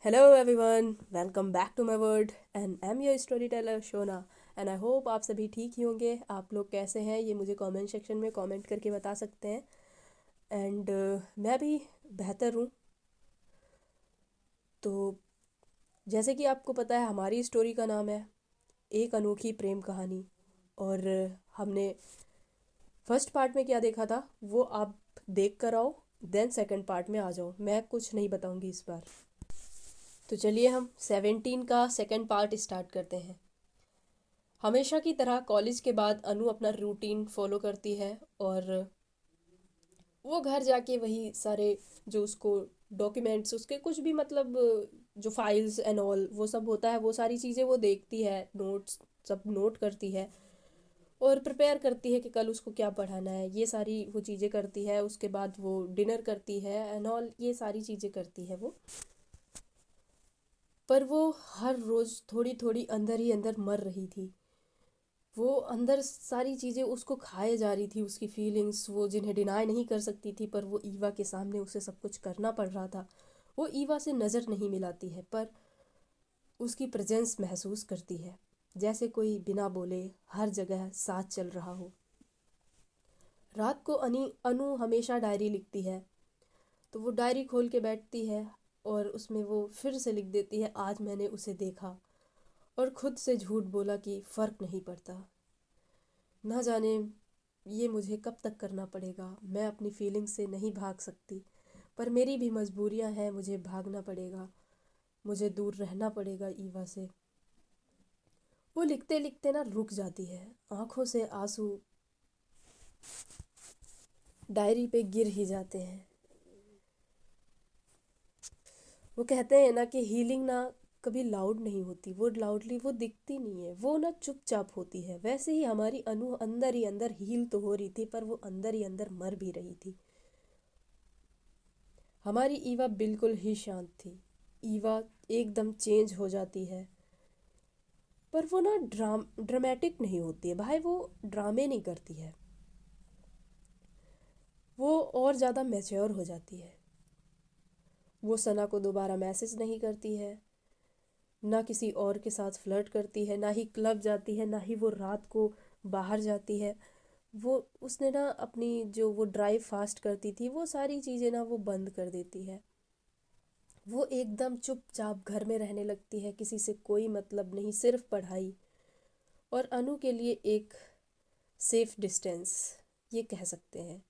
Hello everyone, welcome back to my world and I'm your storyteller Shona and I hope आप सभी ठीक ही होंगे। आप लोग कैसे हैं ये मुझे कमेंट सेक्शन में कमेंट करके बता सकते हैं। एंड मैं भी बेहतर हूँ। तो जैसे कि आपको पता है हमारी स्टोरी का नाम है एक अनोखी प्रेम कहानी। और हमने फर्स्ट पार्ट में क्या देखा था वो आप देख कर आओ, देन सेकंड पार्ट में आ जाओ। मैं कुछ नहीं बताऊंगी इस बार। तो चलिए हम 17 का सेकंड पार्ट स्टार्ट करते हैं। हमेशा की तरह कॉलेज के बाद अनु अपना रूटीन फॉलो करती है और वो घर जाके वही सारे जो उसको डॉक्यूमेंट्स उसके कुछ भी मतलब जो फाइल्स एंड ऑल वो सब होता है वो सारी चीज़ें वो देखती है, नोट्स सब नोट करती है और प्रिपेयर करती है कि कल उसको क्या पढ़ाना है। ये सारी वो चीज़ें करती है। उसके बाद वो डिनर करती है एंड ऑल, ये सारी चीज़ें करती है वो। पर वो हर रोज़ थोड़ी थोड़ी अंदर ही अंदर मर रही थी। वो अंदर सारी चीज़ें उसको खाए जा रही थी, उसकी फीलिंग्स वो जिन्हें डिनाई नहीं कर सकती थी, पर वो ईवा के सामने उसे सब कुछ करना पड़ रहा था। वो ईवा से नज़र नहीं मिलाती है पर उसकी प्रेजेंस महसूस करती है, जैसे कोई बिना बोले हर जगह साथ चल रहा हो। रात को अनु हमेशा डायरी लिखती है। तो वो डायरी खोल के बैठती है और उसमें वो फिर से लिख देती है, आज मैंने उसे देखा और खुद से झूठ बोला कि फ़र्क नहीं पड़ता। ना जाने ये मुझे कब तक करना पड़ेगा। मैं अपनी फीलिंग्स से नहीं भाग सकती, पर मेरी भी मजबूरियां हैं, मुझे भागना पड़ेगा, मुझे दूर रहना पड़ेगा ईवा से। वो लिखते लिखते ना रुक जाती है, आंखों से आंसू डायरी पे गिर ही जाते हैं। वो कहते हैं ना कि हीलिंग ना कभी लाउड नहीं होती, वो लाउडली वो दिखती नहीं है, वो ना चुपचाप होती है। वैसे ही हमारी अनु अंदर ही अंदर हील तो हो रही थी पर वो अंदर ही अंदर मर भी रही थी। हमारी ईवा बिल्कुल ही शांत थी। ईवा एकदम चेंज हो जाती है, पर वो ना ड्रामेटिक नहीं होती है भाई, वो ड्रामे नहीं करती है। वो और ज़्यादा मैच्योर हो जाती है। वो सना को दोबारा मैसेज नहीं करती है, ना किसी और के साथ फ्लर्ट करती है, ना ही क्लब जाती है, ना ही वो रात को बाहर जाती है। वो उसने ना अपनी जो वो ड्राइव फास्ट करती थी वो सारी चीज़ें ना वो बंद कर देती है। वो एकदम चुपचाप घर में रहने लगती है, किसी से कोई मतलब नहीं, सिर्फ पढ़ाई। और अनु के लिए एक सेफ डिस्टेंस ये कह सकते हैं।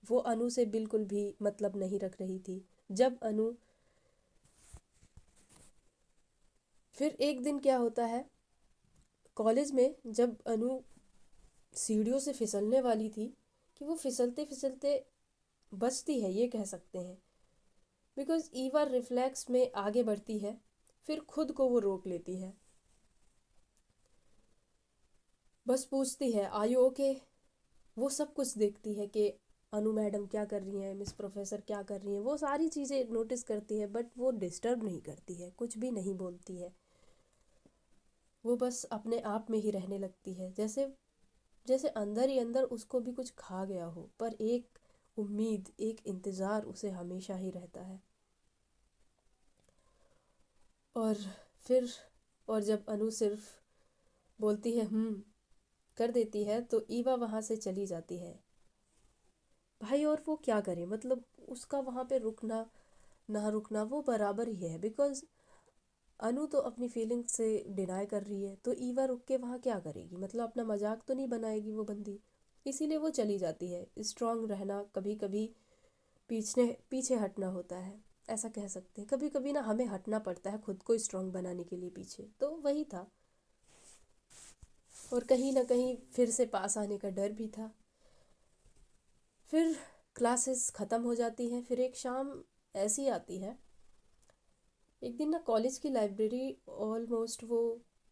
वो अनु से बिल्कुल भी मतलब नहीं रख रही थी। जब अनु फिर एक दिन क्या होता है कॉलेज में, जब अनु सीढ़ियों से फिसलने वाली थी, कि वो फिसलते फिसलते बचती है ये कह सकते हैं, बिकॉज ईवा रिफ्लेक्स में आगे बढ़ती है, फिर खुद को वो रोक लेती है। बस पूछती है आर यू ओके। वो सब कुछ देखती है कि अनु मैडम क्या कर रही हैं, मिस प्रोफेसर क्या कर रही हैं, वो सारी चीज़ें नोटिस करती है, बट वो डिस्टर्ब नहीं करती है, कुछ भी नहीं बोलती है। वो बस अपने आप में ही रहने लगती है, जैसे जैसे अंदर ही अंदर उसको भी कुछ खा गया हो, पर एक उम्मीद, एक इंतज़ार उसे हमेशा ही रहता है। और फिर और जब अनु सिर्फ बोलती है कर देती है, तो ईवा वहाँ से चली जाती है भाई। और वो क्या करे, मतलब उसका वहाँ पे रुकना ना रुकना वो बराबर ही है, बिकॉज अनु तो अपनी फीलिंग से डिनाई कर रही है, तो ईवा रुक के वहाँ क्या करेगी, मतलब अपना मजाक तो नहीं बनाएगी वो बंदी। इसीलिए वो चली जाती है। स्ट्रांग रहना कभी कभी पीछे पीछे हटना होता है, ऐसा कह सकते हैं। कभी कभी ना हमें हटना पड़ता है खुद को स्ट्रांग बनाने के लिए पीछे, तो वही था। और कहीं ना कहीं फिर से पास आने का डर भी था। फिर क्लासेस ख़त्म हो जाती हैं, फिर एक शाम ऐसी आती है। एक दिन ना कॉलेज की लाइब्रेरी ऑलमोस्ट वो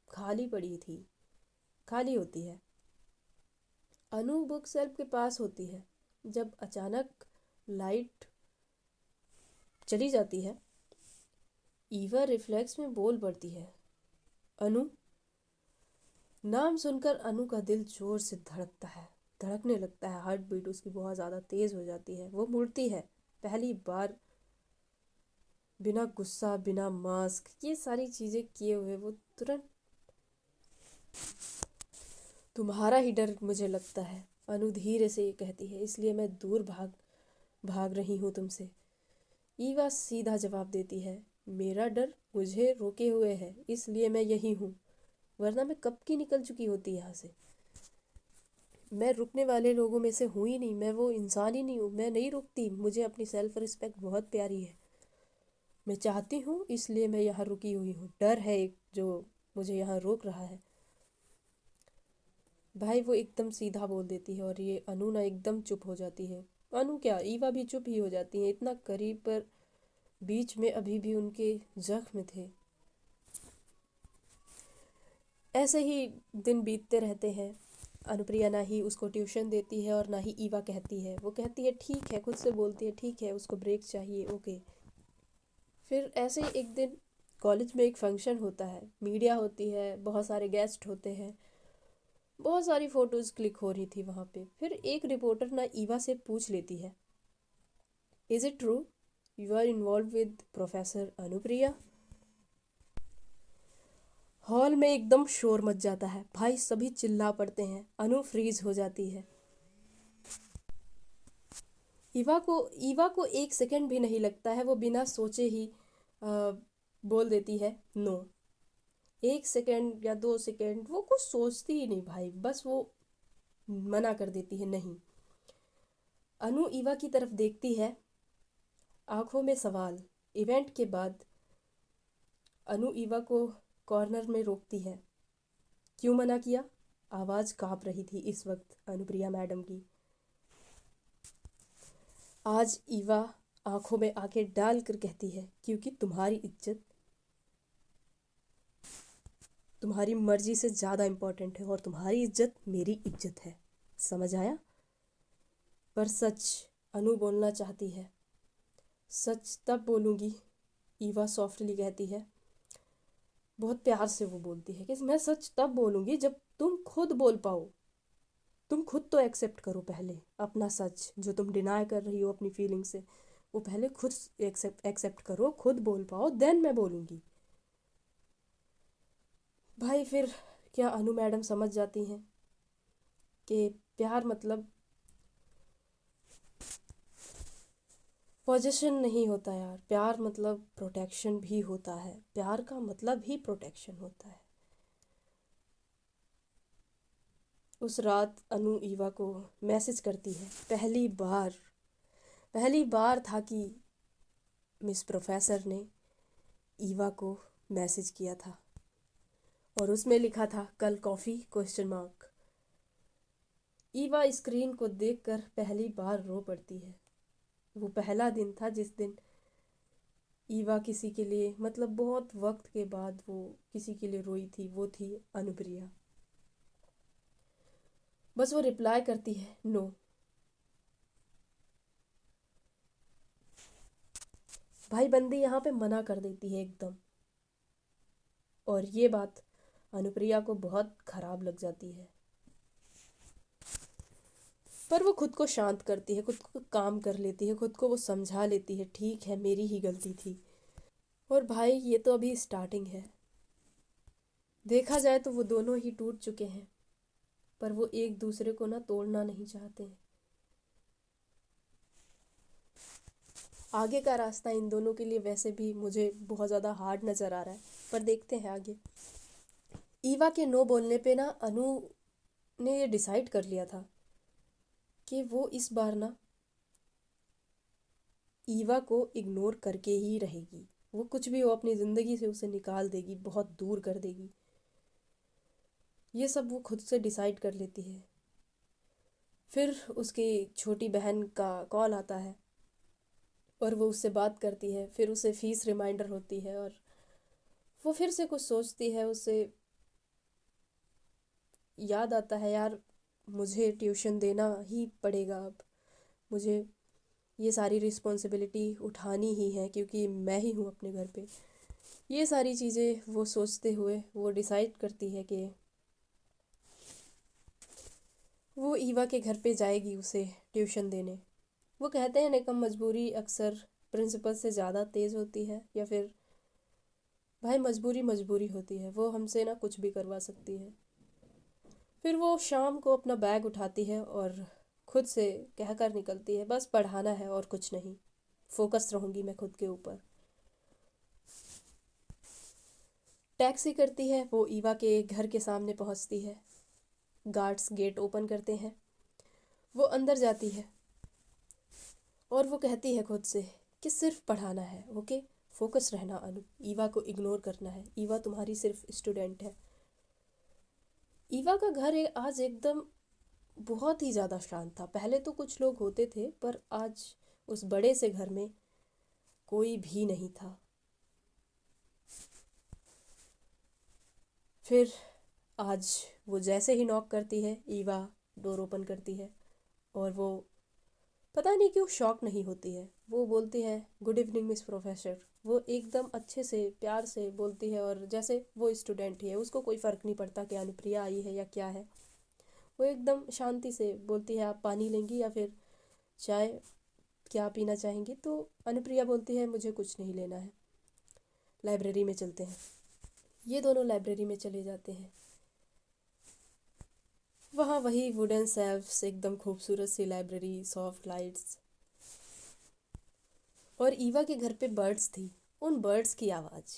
खाली पड़ी थी, खाली होती है। अनु बुक शेल्फ के पास होती है, जब अचानक लाइट चली जाती है। ईवा रिफ्लेक्स में बोल पड़ती है, अनु। नाम सुनकर अनु का दिल जोर से धड़कता है, धड़कने लगता है, हार्ट बीट उसकी बहुत ज़्यादा तेज़ हो जाती है। वो मुड़ती है, पहली बार बिना गुस्सा, बिना मास्क, ये सारी चीज़ें किए हुए वो तुरंत, तुम्हारा ही डर मुझे लगता है, अनु धीरे से ये कहती है, इसलिए मैं दूर भाग भाग रही हूँ तुमसे। ईवा सीधा जवाब देती है, मेरा डर मुझे रोके हुए है, इसलिए मैं यही हूँ, वरना मैं कब की निकल चुकी होती यहाँ से। मैं रुकने वाले लोगों में से हूँ ही नहीं, मैं वो इंसान ही नहीं हूँ, मैं नहीं रुकती, मुझे अपनी सेल्फ रिस्पेक्ट बहुत प्यारी है, मैं चाहती हूँ, इसलिए मैं यहाँ रुकी हुई हूँ, डर है एक जो मुझे यहाँ रोक रहा है। भाई वो एकदम सीधा बोल देती है और ये अनु ना एकदम चुप हो जाती है। अनु क्या, ईवा भी चुप ही हो जाती है, इतना करीब पर बीच में अभी भी उनके जख्म थे। ऐसे ही दिन बीतते रहते हैं। अनुप्रिया ना ही उसको ट्यूशन देती है और ना ही ईवा कहती है, वो कहती है ठीक है, खुद से बोलती है ठीक है, उसको ब्रेक चाहिए, ओके। फिर ऐसे ही एक दिन कॉलेज में एक फंक्शन होता है, मीडिया होती है, बहुत सारे गेस्ट होते हैं, बहुत सारी फोटोज क्लिक हो रही थी वहाँ पे। फिर एक रिपोर्टर ना ईवा से पूछ लेती है, is it true you are involve with professor Anupriya? Hall में एकदम शोर मच जाता है भाई, सभी चिल्ला पड़ते हैं, अनु फ्रीज हो जाती है। ईवा को एक सेकंड भी नहीं लगता है, वो बिना सोचे ही बोल देती है नो। एक सेकंड या 2 सेकंड वो कुछ सोचती ही नहीं भाई, बस वो मना कर देती है नहीं। अनु ईवा की तरफ देखती है, आंखों में सवाल। इवेंट के बाद अनु ईवा को कॉर्नर में रोकती है, क्यों मना किया? आवाज़ कांप रही थी इस वक्त अनुप्रिया मैडम की। आज ईवा आंखों में आंखें डाल कर कहती है, क्योंकि तुम्हारी इज्जत तुम्हारी मर्जी से ज़्यादा इम्पोर्टेंट है और तुम्हारी इज्जत मेरी इज्जत है, समझ आया? पर सच अनु बोलना चाहती है। सच तब बोलूँगी, ईवा सॉफ्टली कहती है, बहुत प्यार से वो बोलती है कि मैं सच तब बोलूँगी जब तुम खुद बोल पाओ। तुम खुद तो एक्सेप्ट करो पहले अपना सच, जो तुम डिनाई कर रही हो अपनी फीलिंग से, वो पहले खुद एक्सेप्ट करो, खुद बोल पाओ, देन मैं बोलूँगी। भाई फिर क्या अनु मैडम समझ जाती हैं कि प्यार मतलब पोजीशन नहीं होता यार, प्यार मतलब प्रोटेक्शन भी होता है, प्यार का मतलब ही प्रोटेक्शन होता है। उस रात अनु ईवा को मैसेज करती है, पहली बार था कि मिस प्रोफेसर ने ईवा को मैसेज किया था और उसमें लिखा था कल coffee question mark. Eva screen को देखकर पहली बार रो पड़ती है। वो पहला दिन था जिस दिन ईवा किसी के लिए, मतलब बहुत वक्त के बाद वो किसी के लिए रोई थी, वो थी अनुप्रिया। बस वो रिप्लाई करती है नो। भाई बंदी यहाँ पे मना कर देती है एकदम, और ये बात अनुप्रिया को बहुत खराब लग जाती है। पर वो खुद को शांत करती है, खुद को काम कर लेती है, खुद को वो समझा लेती है, ठीक है मेरी ही गलती थी। और भाई ये तो अभी स्टार्टिंग है, देखा जाए तो वो दोनों ही टूट चुके हैं, पर वो एक दूसरे को ना तोड़ना नहीं चाहते हैं। आगे का रास्ता इन दोनों के लिए वैसे भी मुझे बहुत ज़्यादा हार्ड नज़र आ रहा है, पर देखते हैं आगे। ईवा के नो बोलने पे ना अनु ने ये डिसाइड कर लिया था कि वो इस बार ना ईवा को इग्नोर करके ही रहेगी, वो कुछ भी हो अपनी ज़िंदगी से उसे निकाल देगी, बहुत दूर कर देगी। ये सब वो खुद से डिसाइड कर लेती है। फिर उसकी छोटी बहन का कॉल आता है और वो उससे बात करती है, फिर उसे फीस रिमाइंडर होती है और वो फिर से कुछ सोचती है, उसे याद आता है यार मुझे ट्यूशन देना ही पड़ेगा अब, मुझे ये सारी रिस्पॉन्सिबिलिटी उठानी ही है क्योंकि मैं ही हूँ अपने घर पे। ये सारी चीज़ें वो सोचते हुए वो डिसाइड करती है कि वो ईवा के घर पे जाएगी उसे ट्यूशन देने। वो कहते हैं ना, कम मजबूरी अक्सर प्रिंसिपल से ज़्यादा तेज़ होती है, या फिर भाई मजबूरी मजबूरी होती है, वो हमसे ना कुछ भी करवा सकती है। फिर वो शाम को अपना बैग उठाती है और खुद से कहकर निकलती है, बस पढ़ाना है और कुछ नहीं, फोकस रहूँगी मैं खुद के ऊपर। टैक्सी करती है, वो ईवा के घर के सामने पहुंचती है। गार्ड्स गेट ओपन करते हैं, वो अंदर जाती है और वो कहती है खुद से कि सिर्फ पढ़ाना है, ओके, फोकस रहना अनु, ईवा को इग्नोर करना है, ईवा तुम्हारी सिर्फ स्टूडेंट है। ईवा का घर आज एकदम बहुत ही ज़्यादा शांत था। पहले तो कुछ लोग होते थे, पर आज उस बड़े से घर में कोई भी नहीं था। फिर आज वो जैसे ही नॉक करती है, ईवा डोर ओपन करती है और वो पता नहीं क्यों शॉक नहीं होती है। वो बोलती है गुड इवनिंग मिस प्रोफेसर। वो एकदम अच्छे से प्यार से बोलती है, और जैसे वो स्टूडेंट ही है, उसको कोई फ़र्क नहीं पड़ता कि अनुप्रिया आई है या क्या है। वो एकदम शांति से बोलती है आप पानी लेंगी या फिर चाय, क्या पीना चाहेंगी? तो अनुप्रिया बोलती है मुझे कुछ नहीं लेना है, लाइब्रेरी में चलते हैं। ये दोनों लाइब्रेरी में चले जाते हैं। वहाँ वही वुडन सेल्फ्स, एकदम खूबसूरत सी लाइब्रेरी, सॉफ्ट लाइट्स, और ईवा के घर पे बर्ड्स थी। उन बर्ड्स की आवाज़,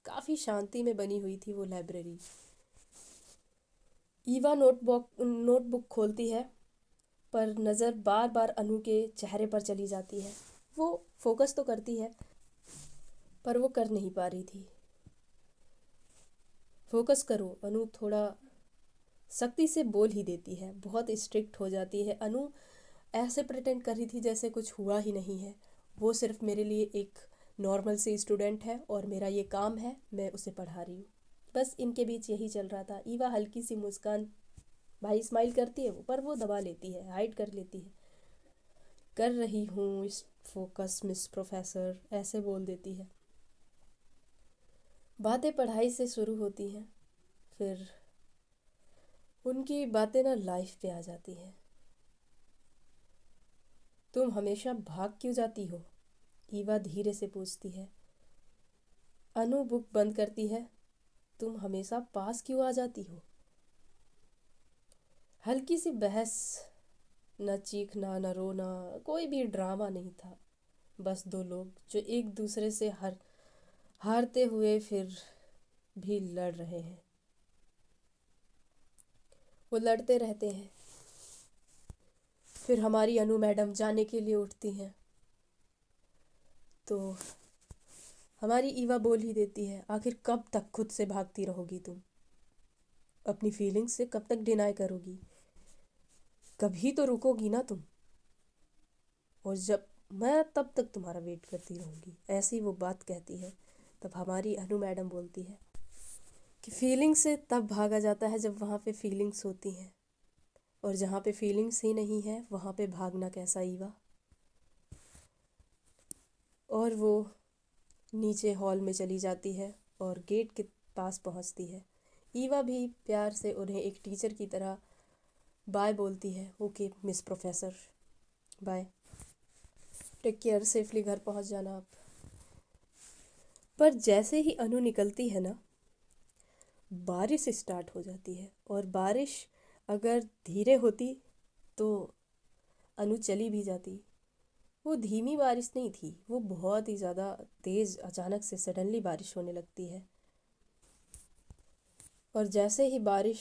काफ़ी शांति में बनी हुई थी वो लाइब्रेरी। ईवा नोटबुक खोलती है, पर नज़र बार बार अनु के चेहरे पर चली जाती है। वो फोकस तो करती है, पर वो कर नहीं पा रही थी। फोकस करो अनु, थोड़ा सख्ती से बोल ही देती है, बहुत स्ट्रिक्ट हो जाती है। अनु ऐसे प्रिटेंड कर रही थी जैसे कुछ हुआ ही नहीं है। वो सिर्फ मेरे लिए एक नॉर्मल सी स्टूडेंट है और मेरा ये काम है, मैं उसे पढ़ा रही हूँ। बस इनके बीच यही चल रहा था। ईवा हल्की सी मुस्कान, भाई स्माइल करती है वो, पर वो दबा लेती है, हाइड कर लेती है। कर रही हूँ इस फोकस मिस प्रोफेसर, ऐसे बोल देती है। बातें पढ़ाई से शुरू होती हैं, फिर उनकी बातें ना लाइफ पे आ जाती हैं। तुम हमेशा भाग क्यों जाती हो? ईवा धीरे से पूछती है। अनु बुक बंद करती है। तुम हमेशा पास क्यों आ जाती हो? हल्की सी बहस, न चीखना न रोना, कोई भी ड्रामा नहीं था। बस दो लोग जो एक दूसरे से हारते हुए फिर भी लड़ रहे हैं। वो लड़ते रहते हैं। फिर हमारी अनु मैडम जाने के लिए उठती हैं, तो हमारी ईवा बोल ही देती है आखिर कब तक खुद से भागती रहोगी तुम? अपनी फीलिंग्स से कब तक डिनाई करोगी? कभी तो रुकोगी ना तुम, और जब मैं तब तक तुम्हारा वेट करती रहूँगी। ऐसी वो बात कहती है। तब हमारी अनु मैडम बोलती है कि फीलिंग्स से तब भागा जाता है जब वहाँ पे फीलिंग्स होती हैं, और जहाँ पे फीलिंग्स ही नहीं है वहाँ पे भागना कैसा ईवा। और वो नीचे हॉल में चली जाती है और गेट के पास पहुँचती है। ईवा भी प्यार से उन्हें एक टीचर की तरह बाय बोलती है। Okay miss professor, bye, take care, safely घर पहुँच जाना आप। पर जैसे ही अनु निकलती है ना, बारिश स्टार्ट हो जाती है। और बारिश अगर धीरे होती तो अनु चली भी जाती। वो धीमी बारिश नहीं थी, वो बहुत ही ज़्यादा तेज़, अचानक से सडनली बारिश होने लगती है। और जैसे ही बारिश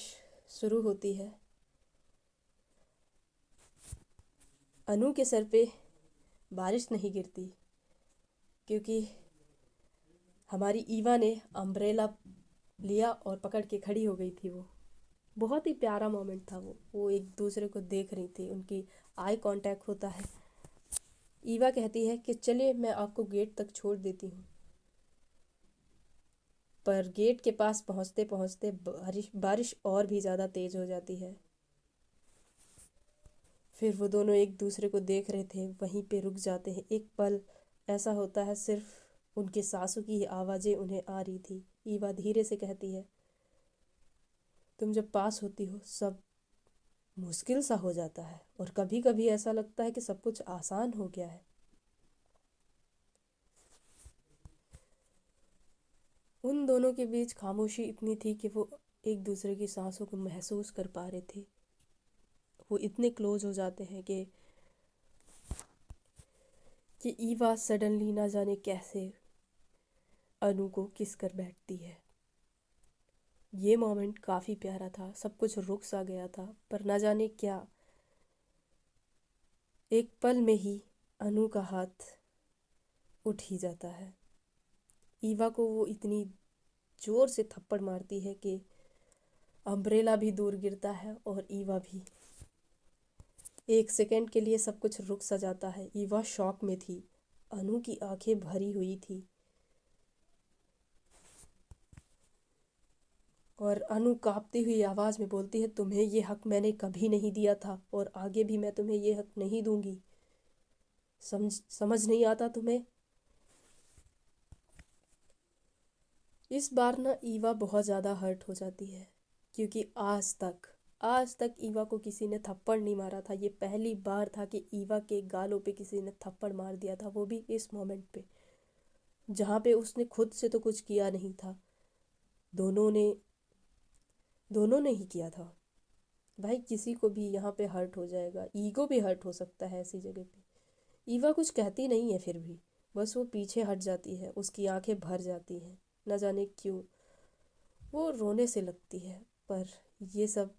शुरू होती है, अनु के सर पे बारिश नहीं गिरती, क्योंकि हमारी ईवा ने अम्ब्रेला लिया और पकड़ के खड़ी हो गई थी। वो बहुत ही प्यारा मोमेंट था। वो एक दूसरे को देख रही थी, उनकी आई कांटेक्ट होता है। ईवा कहती है कि चलिए मैं आपको गेट तक छोड़ देती हूँ। पर गेट के पास पहुँचते पहुँचते बारिश बारिश और भी ज़्यादा तेज़ हो जाती है। फिर वो दोनों एक दूसरे को देख रहे थे, वहीं पे रुक जाते हैं। एक पल ऐसा होता है, सिर्फ उनके सासू की ही आवाज़ें उन्हें आ रही थी। ईवा धीरे से कहती है तुम जब पास होती हो सब मुश्किल सा हो जाता है, और कभी कभी ऐसा लगता है कि सब कुछ आसान हो गया है। उन दोनों के बीच खामोशी इतनी थी कि वो एक दूसरे की सांसों को महसूस कर पा रहे थे। वो इतने क्लोज हो जाते हैं कि ईवा सडनली ना जाने कैसे अनु को किस कर बैठती है। ये मोमेंट काफ़ी प्यारा था, सब कुछ रुक सा गया था, पर ना जाने क्या एक पल में ही अनु का हाथ उठ ही जाता है। ईवा को वो इतनी जोर से थप्पड़ मारती है कि अम्ब्रेला भी दूर गिरता है और ईवा भी। एक सेकंड के लिए सब कुछ रुक सा जाता है। ईवा शॉक में थी, अनु की आंखें भरी हुई थी और अनु कांपती हुई आवाज़ में बोलती है, तुम्हें ये हक मैंने कभी नहीं दिया था और आगे भी मैं तुम्हें ये हक नहीं दूंगी। समझ नहीं आता तुम्हें? इस बार ना ईवा बहुत ज़्यादा हर्ट हो जाती है, क्योंकि आज तक ईवा को किसी ने थप्पड़ नहीं मारा था। ये पहली बार था कि ईवा के गालों पे किसी ने थप्पड़ मार दिया था, वो भी इस मोमेंट पे जहाँ पे उसने खुद से तो कुछ किया नहीं था। दोनों ने दोनों ने ही किया था। भाई किसी को भी यहाँ पे हर्ट हो जाएगा, ईगो भी हर्ट हो सकता है ऐसी जगह पे। ईवा कुछ कहती नहीं है, फिर भी बस वो पीछे हट जाती है, उसकी आंखें भर जाती हैं, न जाने क्यों वो रोने से लगती है। पर ये सब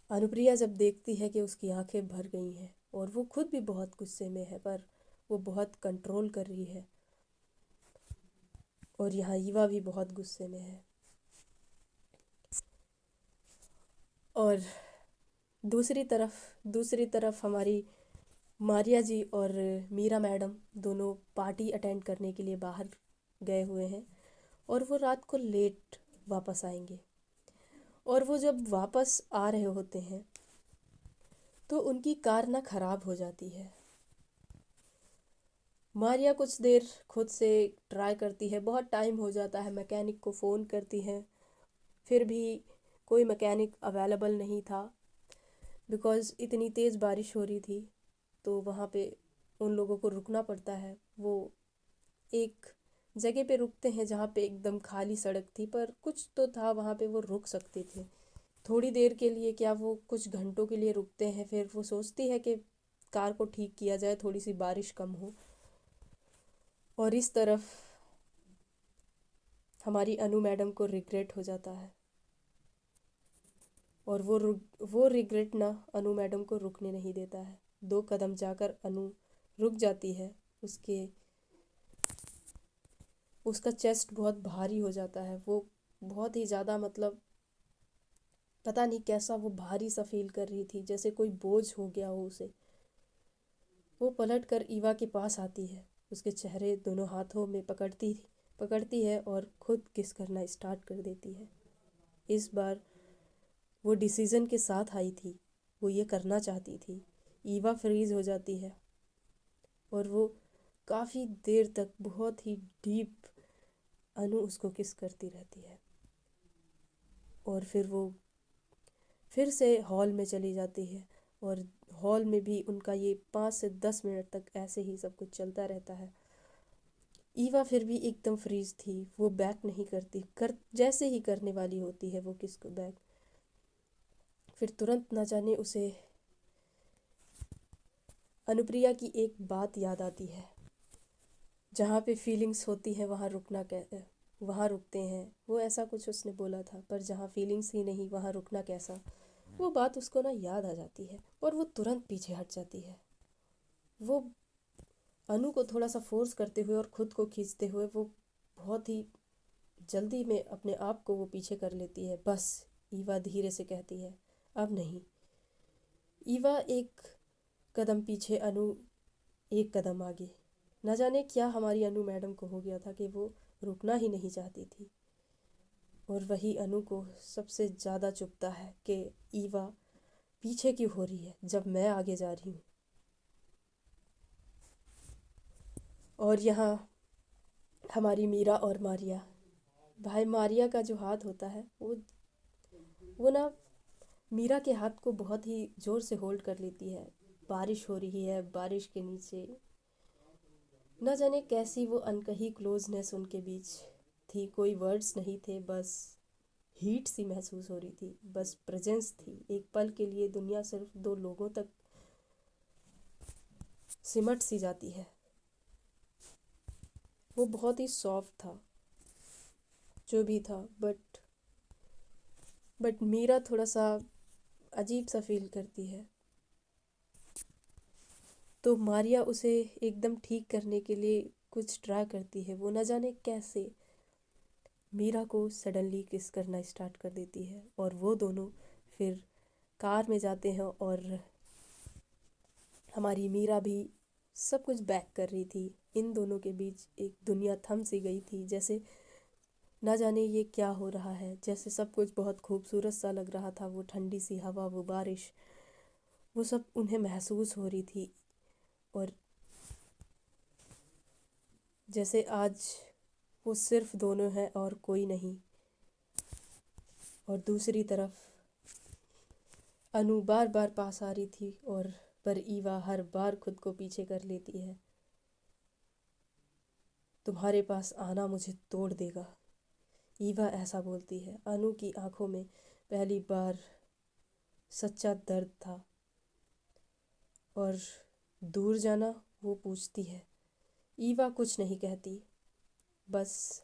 अनुप्रिया जब देखती है कि उसकी आंखें भर गई हैं और वो खुद भी बहुत गुस्से में है, पर वो बहुत कंट्रोल कर रही है, और यहाँ ईवा भी बहुत गुस्से में है। और दूसरी तरफ हमारी मारिया जी और मीरा मैडम दोनों पार्टी अटेंड करने के लिए बाहर गए हुए हैं और वो रात को लेट वापस आएंगे। और वो जब वापस आ रहे होते हैं तो उनकी कार ना ख़राब हो जाती है। मारिया कुछ देर खुद से ट्राई करती है, बहुत टाइम हो जाता है, मैकेनिक को फ़ोन करती है, फिर भी कोई मैकेनिक अवेलेबल नहीं था बिकॉज़ इतनी तेज़ बारिश हो रही थी। तो वहाँ पे उन लोगों को रुकना पड़ता है। वो एक जगह पे रुकते हैं जहाँ पे एकदम खाली सड़क थी, पर कुछ तो था वहाँ पे, वो रुक सकते थे थोड़ी देर के लिए, क्या वो कुछ घंटों के लिए रुकते हैं। फिर वो सोचती है कि कार को ठीक किया जाए, थोड़ी सी बारिश कम हो। और इस तरफ हमारी अनु मैडम को रिग्रेट हो जाता है और वो रिग्रेट ना अनु मैडम को रुकने नहीं देता है। 2 कदम जाकर अनु रुक जाती है। उसके उसका चेस्ट बहुत भारी हो जाता है, वो बहुत ही ज़्यादा, मतलब पता नहीं कैसा वो भारी सा फील कर रही थी, जैसे कोई बोझ हो गया हो उसे। वो पलट कर ईवा के पास आती है, उसके चेहरे दोनों हाथों में पकड़ती है और खुद किस करना स्टार्ट कर देती है। इस बार वो डिसीज़न के साथ आई थी, वो ये करना चाहती थी। ईवा फ्रीज हो जाती है और वो काफ़ी देर तक बहुत ही डीप अनु उसको किस करती रहती है। और फिर वो फिर से हॉल में चली जाती है और हॉल में भी उनका ये 5 से 10 मिनट तक ऐसे ही सब कुछ चलता रहता है। ईवा फिर भी एकदम फ्रीज थी, वो बैक नहीं करती, जैसे ही करने वाली होती है वो किसको बैक, फिर तुरंत ना जाने उसे अनुप्रिया की एक बात याद आती है, जहाँ पे फीलिंग्स होती है वहाँ रुकते हैं, वो ऐसा कुछ उसने बोला था, पर जहाँ फीलिंग्स ही नहीं वहाँ रुकना कैसा, वो बात उसको ना याद आ जाती है और वो तुरंत पीछे हट जाती है। वो अनु को थोड़ा सा फोर्स करते हुए और खुद को खींचते हुए वो बहुत ही जल्दी में अपने आप को वो पीछे कर लेती है। बस, ईवा धीरे से कहती है, अब नहीं। ईवा 1 कदम पीछे, अनु 1 कदम आगे। न जाने क्या हमारी अनु मैडम को हो गया था कि वो रुकना ही नहीं चाहती थी। और वही अनु को सबसे ज़्यादा चुभता है कि ईवा पीछे क्यों हो रही है जब मैं आगे जा रही हूँ। और यहाँ हमारी मीरा और मारिया, भाई मारिया का जो हाथ होता है वो ना मीरा के हाथ को बहुत ही ज़ोर से होल्ड कर लेती है। बारिश हो रही है, बारिश के नीचे न जाने कैसी वो अनकही क्लोजनेस उनके बीच थी। कोई वर्ड्स नहीं थे, बस हीट सी महसूस हो रही थी, बस प्रेजेंस थी। एक पल के लिए दुनिया सिर्फ दो लोगों तक सिमट सी जाती है। वो बहुत ही सॉफ्ट था जो भी था, बट मीरा थोड़ा सा अजीब सा फील करती है। तो मारिया उसे एकदम ठीक करने के लिए कुछ ट्राई करती है। वो न जाने कैसे मीरा को सडनली किस करना स्टार्ट कर देती है, और वो दोनों फिर कार में जाते हैं। और हमारी मीरा भी सब कुछ बैक कर रही थी। इन दोनों के बीच एक दुनिया थम सी गई थी, जैसे ना जाने ये क्या हो रहा है। जैसे सब कुछ बहुत खूबसूरत सा लग रहा था। वो ठंडी सी हवा, वो बारिश, वो सब उन्हें महसूस हो रही थी। और जैसे आज वो सिर्फ दोनों हैं और कोई नहीं। और दूसरी तरफ अनु बार बार पास आ रही थी, और पर ईवा हर बार खुद को पीछे कर लेती है। तुम्हारे पास आना मुझे तोड़ देगा, ईवा ऐसा बोलती है। अनु की आंखों में पहली बार सच्चा दर्द था। और दूर जाना, वो पूछती है। ईवा कुछ नहीं कहती, बस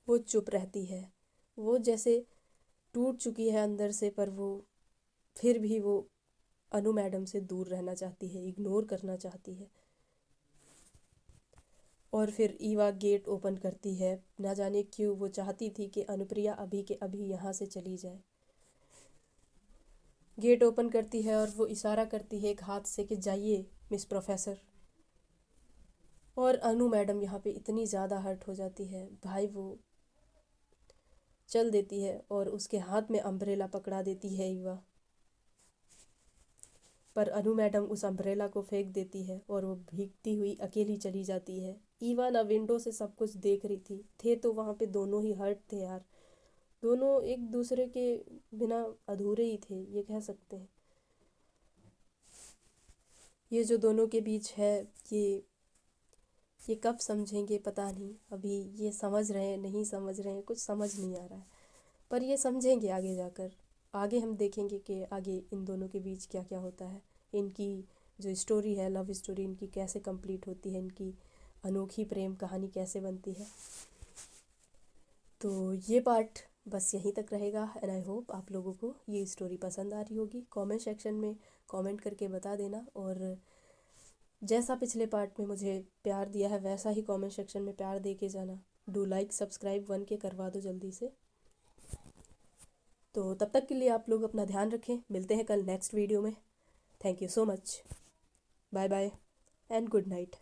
वो चुप रहती है। वो जैसे टूट चुकी है अंदर से, पर वो फिर भी वो अनु मैडम से दूर रहना चाहती है, इग्नोर करना चाहती है। और फिर ईवा गेट ओपन करती है। ना जाने क्यों वो चाहती थी कि अनुप्रिया अभी के अभी यहाँ से चली जाए। गेट ओपन करती है और वो इशारा करती है एक हाथ से कि जाइए मिस प्रोफेसर। और अनु मैडम यहाँ पे इतनी ज़्यादा हर्ट हो जाती है भाई, वो चल देती है और उसके हाथ में अम्ब्रेला पकड़ा देती है ईवा। पर अनु मैडम उस अम्ब्रेला को फेंक देती है और वो भीगती हुई अकेली चली जाती है। ईवा ना विंडो से सब कुछ देख रही थी। थे तो वहाँ पे दोनों ही हर्ट थे यार। दोनों एक दूसरे के बिना अधूरे ही थे, ये कह सकते हैं। ये जो दोनों के बीच है, ये कब समझेंगे पता नहीं। अभी ये समझ रहे हैं, नहीं समझ रहे हैं, कुछ समझ नहीं आ रहा है। पर ये समझेंगे आगे जाकर। आगे हम देखेंगे कि आगे इन दोनों के बीच क्या क्या होता है। इनकी जो स्टोरी है, लव स्टोरी इनकी कैसे कंप्लीट होती है, इनकी अनोखी प्रेम कहानी कैसे बनती है। तो ये पार्ट बस यहीं तक रहेगा। एंड आई होप आप लोगों को ये स्टोरी पसंद आ रही होगी। कमेंट सेक्शन में कमेंट करके बता देना। और जैसा पिछले पार्ट में मुझे प्यार दिया है, वैसा ही कमेंट सेक्शन में प्यार दे के जाना। डू लाइक सब्सक्राइब 1 के करवा दो जल्दी से। तो तब तक के लिए आप लोग अपना ध्यान रखें। मिलते हैं कल नेक्स्ट वीडियो में। Thank you so much. Bye bye and good night.